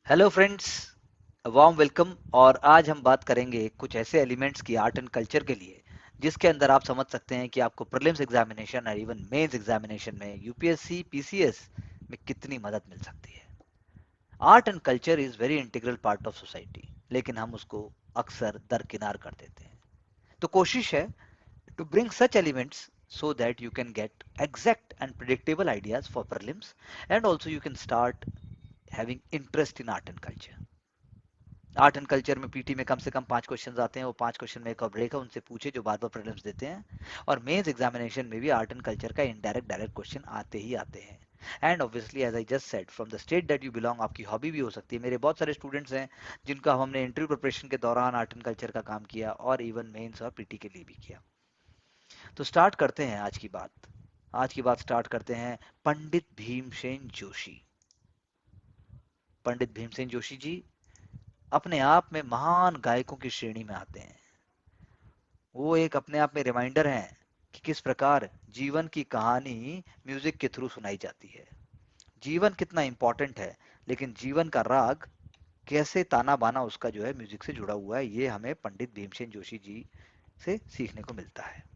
Hello friends, warm welcome. और आज हम बात करेंगे कुछ ऐसे एलिमेंट्स की आर्ट एंड कल्चर के लिए जिसके अंदर आप समझ सकते हैं कि आपको प्रीलिम्स एग्जामिनेशन और इवन मेंस एग्जामिनेशन में यूपीएससी पीसीएस में कितनी मदद मिल सकती है। Art and culture is very integral part of society, लेकिन हम उसको अक्सर दरकिनार कर देते हैं। तो कोशिश है to bring such elements so that you can get exact and predictable ideas for prelims, and also you can start having interest in art and culture. Art and culture में पीटी में कम से कम 5 क्वेश्चन आते हैं। वो 5 question में एक और break है, उनसे पूछे जो बार बार प्रीलिम्स देते हैं। और मेंस एग्जामिनेशन में भी आर्ट एंड कल्चर का इनडायरेक्ट डायरेक्ट क्वेश्चन आते ही आते हैं। And obviously as I just said, from the state that you belong, आपकी हॉबी भी हो सकती है। मेरे बहुत सारे स्टूडेंट्स हैं जिनका हमने इंटरव्यू प्रिपरेशन के दौरान आर्ट एंड कल्चर का काम किया और इवन मेंस और पीटी के लिए भी किया। तो स्टार्ट करते हैं आज की बात। आज की बात स्टार्ट करते हैं पंडित भीमसेन जोशी। पंडित भीमसेन जोशी जी अपने आप में महान गायकों की श्रेणी में आते हैं। वो एक अपने आप में रिमाइंडर हैं कि किस प्रकार जीवन की कहानी म्यूजिक के थ्रू सुनाई जाती है। जीवन कितना इंपॉर्टेंट है, लेकिन जीवन का राग कैसे ताना बाना उसका जो है म्यूजिक से जुड़ा हुआ है, ये हमें पंडित भीमसेन जोशी जी से सीखने को मिलता है।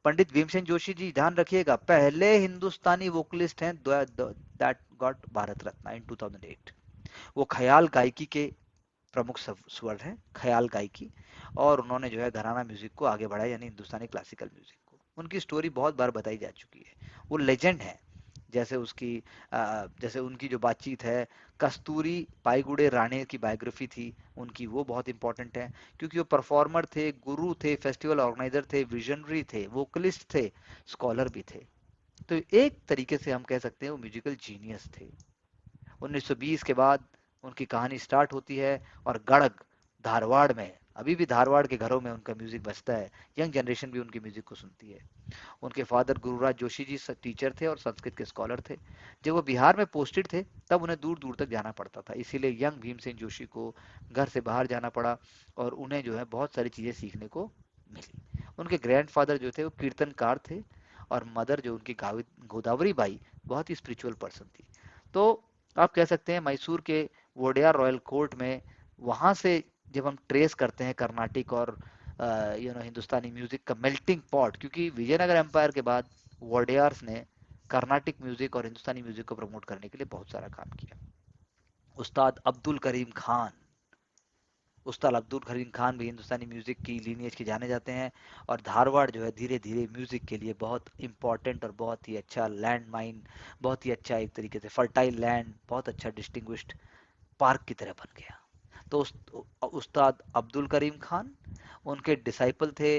पंडित भीमसेन जोशी जी, ध्यान रखिएगा, पहले हिंदुस्तानी वोकलिस्ट हैं दैट गॉट भारत रत्न इन 2008। वो ख्याल गायकी के प्रमुख स्वर हैं, ख्याल गायकी। और उन्होंने जो है घराना म्यूजिक को आगे बढ़ाया, यानी हिंदुस्तानी क्लासिकल म्यूजिक को। उनकी स्टोरी बहुत बार बताई जा चुकी है। वो लेजेंड है। जैसे उसकी जैसे उनकी जो बातचीत है, कस्तूरी पाईगुड़े राणे की बायोग्राफी थी उनकी, वो बहुत इंपॉर्टेंट है। क्योंकि वो परफॉर्मर थे, गुरु थे, फेस्टिवल ऑर्गेनाइजर थे, विजनरी थे, वोकलिस्ट थे, स्कॉलर भी थे। तो एक तरीके से हम कह सकते हैं वो म्यूजिकल जीनियस थे। 1920 के बाद उनकी कहानी स्टार्ट होती है। और गढ़ग, धारवाड़ में, अभी भी धारवाड़ के घरों में उनका म्यूजिक बजता है। यंग जनरेशन भी उनकी म्यूजिक को सुनती है। उनके फादर गुरुराज जोशी जी टीचर थे और संस्कृत के स्कॉलर थे। जब वो बिहार में पोस्टेड थे तब उन्हें दूर दूर तक जाना पड़ता था, इसीलिए यंग भीमसेन जोशी को घर से बाहर जाना पड़ा और उन्हें जो है बहुत सारी चीज़ें सीखने को मिली। उनके ग्रैंडफादर जो थे वो कीर्तनकार थे और मदर जो उनकी गोदावरी बाई बहुत ही स्पिरिचुअल पर्सन थी। तो आप कह सकते हैं मैसूर के वोडेयार रॉयल कोर्ट में, वहाँ से जब हम ट्रेस करते हैं कर्नाटिक और हिंदुस्तानी म्यूजिक का मेल्टिंग पॉट, क्योंकि विजयनगर एम्पायर के बाद वोडेयार्स ने कर्नाटिक म्यूजिक और हिंदुस्तानी म्यूजिक को प्रमोट करने के लिए बहुत सारा काम किया। उस्ताद अब्दुल करीम खान, उस्ताद अब्दुल करीम खान भी हिंदुस्तानी म्यूजिक की लीनियज के जाने जाते हैं। और धारवाड़ जो है धीरे धीरे म्यूजिक के लिए बहुत इंपॉर्टेंट और बहुत ही अच्छा लैंड माइन, बहुत ही अच्छा एक तरीके से फर्टाइल लैंड, बहुत अच्छा डिस्टिंग्विश्ड पार्क की तरह बन गया। तो उस्ताद अब्दुल करीम खान, उनके डिसाइपल थे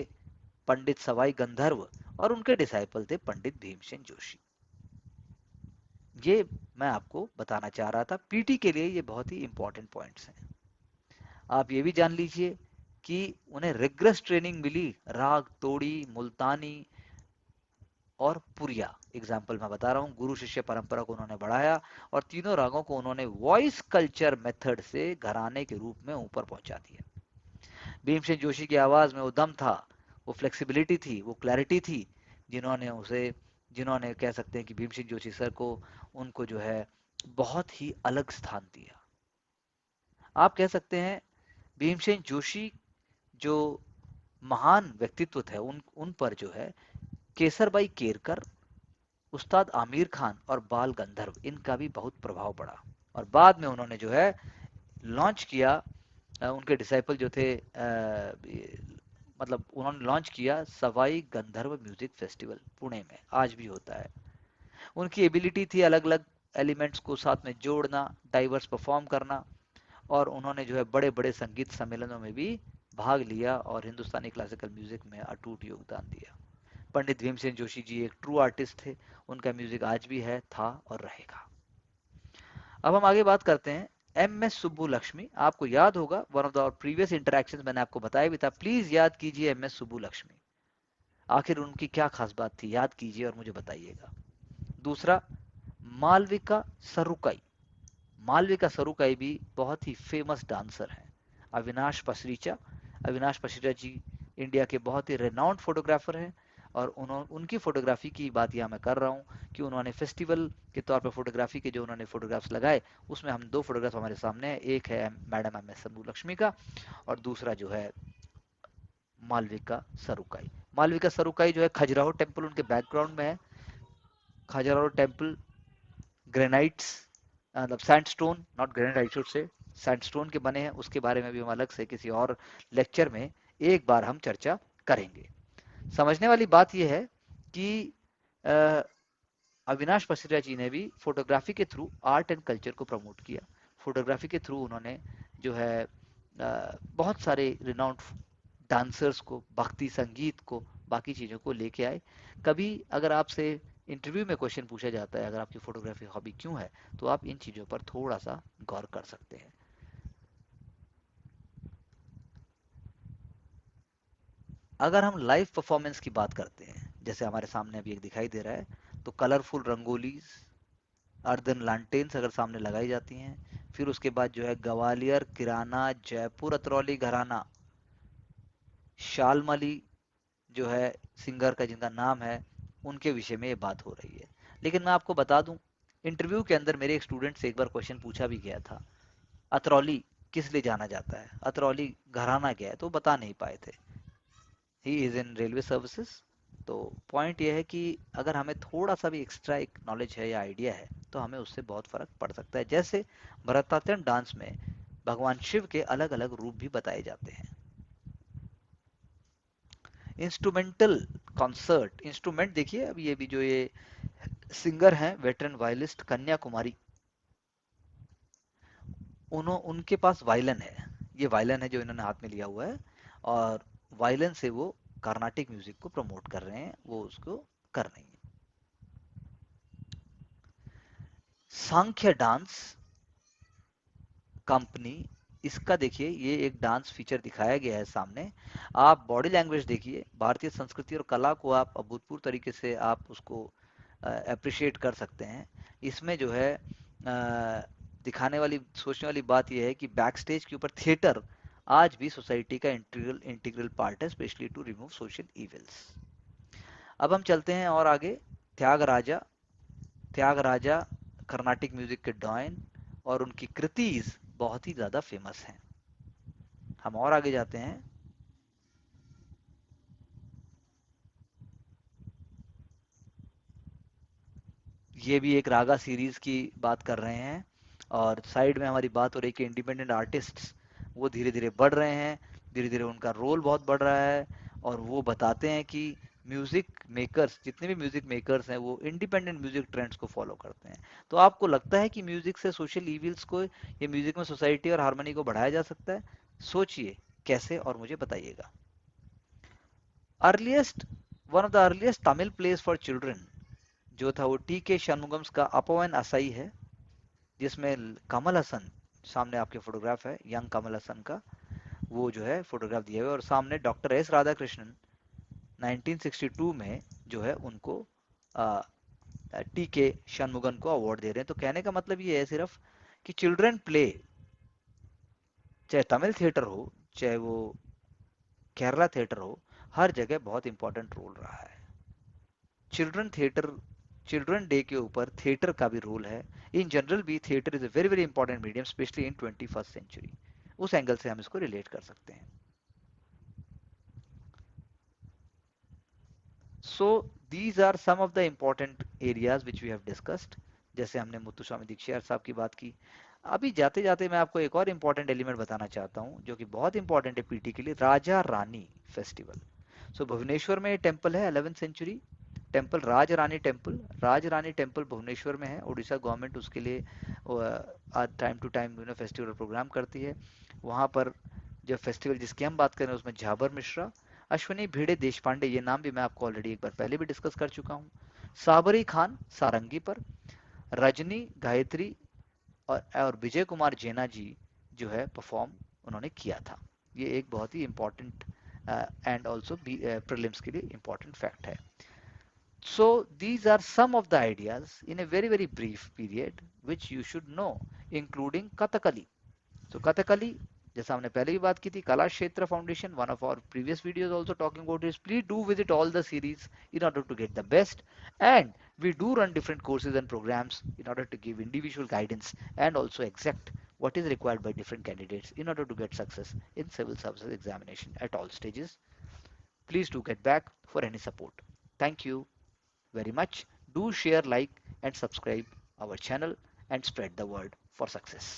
पंडित सवाई गंधर्व और उनके डिसाइपल थे पंडित भीमसेन जोशी। ये मैं आपको बताना चाह रहा था। पीटी के लिए ये बहुत ही इंपॉर्टेंट पॉइंट्स हैं। आप ये भी जान लीजिए कि उन्हें रिग्रेस ट्रेनिंग मिली राग तोड़ी, मुल्तानी और पुरिया। एग्जाम्पल मैं बता रहा हूँ, गुरु शिष्य परंपरा को उन्होंने बढ़ाया और तीनों रागों को उन्होंने वॉइस कल्चर मेथड से घराने के रूप में ऊपर पहुंचा दिया। भीमसेन जोशी की आवाज में वो दम था, वो फ्लेक्सिबिलिटी थी, वो क्लैरिटी थी, जिन्होंने उसे जिन्होंने कह सकते हैं कि भीमसेन जोशी सर को, उनको जो है बहुत ही अलग स्थान दिया। आप कह सकते हैं भीमसेन जोशी जो महान व्यक्तित्व थे, उन उन पर जो है केसरबाई केरकर, उस्ताद आमिर खान और बाल गंधर्व, इनका भी बहुत प्रभाव पड़ा। और बाद में उन्होंने जो है लॉन्च किया, उनके डिसाइपल जो थे मतलब उन्होंने लॉन्च किया सवाई गंधर्व म्यूजिक फेस्टिवल पुणे में, आज भी होता है। उनकी एबिलिटी थी अलग अलग एलिमेंट्स को साथ में जोड़ना, डाइवर्स परफॉर्म करना। और उन्होंने जो है बड़े बड़े संगीत सम्मेलनों में भी भाग लिया और हिंदुस्तानी क्लासिकल म्यूजिक में अटूट योगदान दिया। पंडित भीमसेन जोशी जी एक ट्रू आर्टिस्ट थे। उनका म्यूजिक आज भी है, था और रहेगा। अब हम आगे बात करते हैं एम एस सुब्बू लक्ष्मी। आपको याद होगा, one of the previous interactions मैंने आपको बताया भी था, प्लीज याद कीजिए एम एस सुब्बू लक्ष्मी। आखिर उनकी क्या खास बात थी, याद कीजिए और मुझे बताइएगा। दूसरा, मालविका सरुकाई। मालविका सरुकाई भी बहुत ही फेमस डांसर हैं। अविनाश पसरीचा, अविनाश पसरीचा जी इंडिया के बहुत ही रेनाउंड फोटोग्राफर हैं। और उनकी फोटोग्राफी की बात यहाँ मैं कर रहा हूँ कि उन्होंने फेस्टिवल के तौर पर फोटोग्राफी के जो उन्होंने फोटोग्राफ्स लगाए, उसमें हम दो फोटोग्राफ हमारे सामने है। एक है मैडम एम एस लक्ष्मी का, और दूसरा जो है मालविका सरुकाई। मालविका सरुकाई जो है खजुराहो टेम्पल उनके बैकग्राउंड में है। खजुराहो टेम्पल ग्रेनाइट्स, मतलब sandstone, not granite I should say, sandstone के बने हैं। उसके बारे में भी हम अलग से किसी और लेक्चर में एक बार हम चर्चा करेंगे। समझने वाली बात यह है कि अ, अविनाश पसरिया जी ने भी फोटोग्राफी के थ्रू आर्ट एंड कल्चर को प्रमोट किया। फोटोग्राफी के थ्रू उन्होंने जो है बहुत सारे रिनाउंड डांसर्स को, भक्ति संगीत को, बाकी चीज़ों को लेके आए। कभी अगर आपसे इंटरव्यू में क्वेश्चन पूछा जाता है अगर आपकी फोटोग्राफी हॉबी क्यों है, तो आप इन चीज़ों पर थोड़ा सा गौर कर सकते हैं। अगर हम लाइव परफॉर्मेंस की बात करते हैं, जैसे हमारे सामने अभी एक दिखाई दे रहा है, तो कलरफुल रंगोलीज, अर्धन लालटेन्स अगर सामने लगाई जाती हैं, फिर उसके बाद जो है ग्वालियर किराना जयपुर अतरौली घराना, शालमली जो है सिंगर का जिनका नाम है, उनके विषय में ये बात हो रही है। लेकिन मैं आपको बता दूं, इंटरव्यू के अंदर मेरे एक स्टूडेंट से एक बार क्वेश्चन पूछा भी गया था, अतरौली किस लिए जाना जाता है, अतरौली घराना क्या है, तो बता नहीं पाए थे। He is in railway services. तो पॉइंट ये है कि अगर हमें थोड़ा सा भी एक्स्ट्रा एक नॉलेज है या आइडिया है, तो हमें उससे बहुत फर्क पड़ सकता है। जैसे भरतनाट्यम डांस में भगवान शिव के अलग अलग रूप भी बताए जाते हैं। इंस्ट्रूमेंटल कॉन्सर्ट, इंस्ट्रूमेंट देखिए, अब ये भी जो ये सिंगर हैं वेटरन वायलिस्ट कन्याकुमारी, उनके पास वायलिन है। ये वायलिन है जो इन्होंने हाथ में लिया हुआ है, और वायलिन से वो कार्नाटिक म्यूजिक को प्रमोट कर रहे हैं, वो उसको कर रही हैं। सांख्य डांस कंपनी, इसका देखिए ये एक डांस फीचर दिखाया गया है सामने। आप बॉडी लैंग्वेज देखिए, भारतीय संस्कृति और कला को आप अभूतपूर्व तरीके से आप उसको अप्रिशिएट कर सकते हैं। इसमें जो है दिखाने वाली, सोचने वाली बात यह है कि बैक स्टेज के ऊपर थिएटर आज भी सोसाइटी का इंटीग्रल इंटीग्रल पार्ट है, specially to remove social evils. अब हम चलते हैं और आगे। त्यागराजा, त्यागराजा कर्नाटिक म्यूजिक के डॉयन, और उनकी कृतीज बहुत ही ज्यादा फेमस हैं। हम और आगे जाते हैं। ये भी एक रागा सीरीज की बात कर रहे हैं, और साइड में हमारी बात हो रही है कि इंडिपेंडेंट आर्टिस्ट्स वो धीरे धीरे बढ़ रहे हैं, धीरे धीरे उनका रोल बहुत बढ़ रहा है, और वो बताते हैं कि म्यूजिक मेकर्स, जितने भी म्यूजिक मेकर्स हैं, वो इंडिपेंडेंट म्यूजिक ट्रेंड्स को फॉलो करते हैं। तो आपको लगता है कि म्यूजिक से सोशल इविल्स को, या म्यूजिक में सोसाइटी और हार्मनी को बढ़ाया जा सकता है? सोचिए कैसे, और मुझे बताइएगा। Earliest, one of the earliest Tamil place for children जो था वो टी के शनमुगम्स का अपवन असाई है, जिसमें कमल हसन, सामने आपके फोटोग्राफ है यंग कमल हसन का, वो जो है फोटोग्राफ दिया हुआ है, और सामने डॉक्टर एस राधा कृष्णन 1962 में जो है उनको टी के शनमुगन को अवार्ड दे रहे हैं। तो कहने का मतलब ये है सिर्फ कि चिल्ड्रन प्ले, चाहे तमिल थिएटर हो, चाहे वो केरला थिएटर हो, हर जगह बहुत इंपॉर्टेंट रोल रहा है। चिल्ड्रन थिएटर, चिल्ड्रन डे के ऊपर थिएटर का भी रोल है। इन जनरल भी theatre is a very very important medium, specially in 21st century. उस एंगल से हम इसको रिलेट कर सकते हैं। So these are some of the important areas which we have discussed. जैसे हमने मुत्तुस्वामी दीक्षित साहब की बात की। अभी जाते जाते मैं आपको एक और इंपॉर्टेंट एलिमेंट बताना चाहता हूँ, जो कि बहुत इंपॉर्टेंट है पीटी के लिए, राजा रानी फेस्टिवल। सो भुवनेश्वर में टेम्पल है, 11th century temple, Raj Rani temple. Raj Rani temple Bhubaneswar में है। उड़ीसा गवर्नमेंट उसके लिए time to time festival programme करती है। वहाँ पर जो फेस्टिवल जिसकी हम बात करें, उसमें झाबर मिश्रा, अश्विनी भिड़े देश पांडे, ये नाम भी मैं आपको ऑलरेडी एक बार पहले भी डिस्कस कर चुका हूँ। साबरी खान सारंगी पर, रजनी गायत्री, और विजय कुमार जेना जी जो है परफॉर्म उन्होंने किया था। ये एक बहुत ही इंपॉर्टेंट एंड ऑल्सो प्रीलिम्स के लिए इंपॉर्टेंट फैक्ट है। So these are some of the ideas in a very very brief period which you should know, including Kathakali. So Kathakali जैसा हमने पहले भी बात की थी, Kalakshetra foundation, one of our previous videos also talking about this. Please do visit all the series in order to get the best, and we do run different courses and programs in order to give individual guidance and also exact what is required by different candidates in order to get success in civil services examination at all stages. Please do get back for any support. Thank you very much. Do share, like and subscribe our channel and spread the word for success.